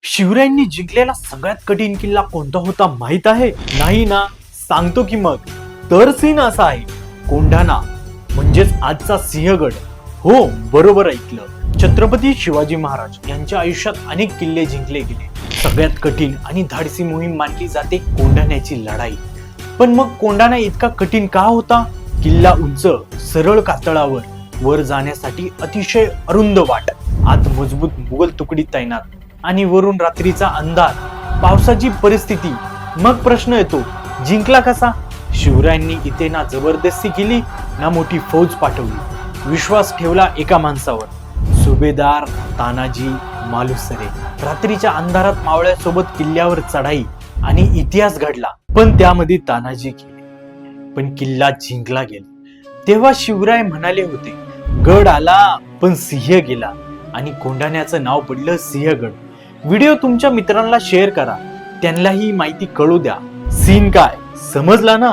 शिवरायांनी जिंकलेला सगळ्यात कठीण किल्ला कोणता होता माहित आहे? नाही ना? सांगतो की मग. तर सीन असा आहे, कोंढाणा म्हणजेच आजचा सिंहगड. हो, बरोबर ऐकलं. छत्रपती शिवाजी महाराज यांच्या आयुष्यात अनेक किल्ले जिंकले गेले. सगळ्यात कठीण आणि धाडसी मोहीम मानली जाते कोंढाण्याची लढाई. पण मग कोंढाणा इतका कठीण का होता? किल्ला उंच, सरळ कातळावर, वर जाण्यासाठी अतिशय अरुंद वाट, आत मजबूत मुघल तुकडी तैनात आणि वरून रात्रीचा अंधार, पावसाची परिस्थिती. मग प्रश्न येतो, जिंकला कसा? शिवरायांनी इथे ना जबरदस्ती केली ना मोठी फौज पाठवली. विश्वास ठेवला एका माणसावर, सुभेदार तानाजी मालुसरे. रात्रीच्या अंधारात मावळ्यासोबत किल्ल्यावर चढाई आणि इतिहास घडला. पण त्यामध्ये तानाजी गेले, पण किल्ला जिंकला गेला. तेव्हा शिवराय म्हणाले होते, गड आला पण सिंह गेला, आणि कोंढाण्याचं नाव पडलं सिंहगड. व्हिडिओ तुमच्या मित्रांना शेअर करा, त्यांनाही माहिती कळू द्या. सीन काय समजला ना?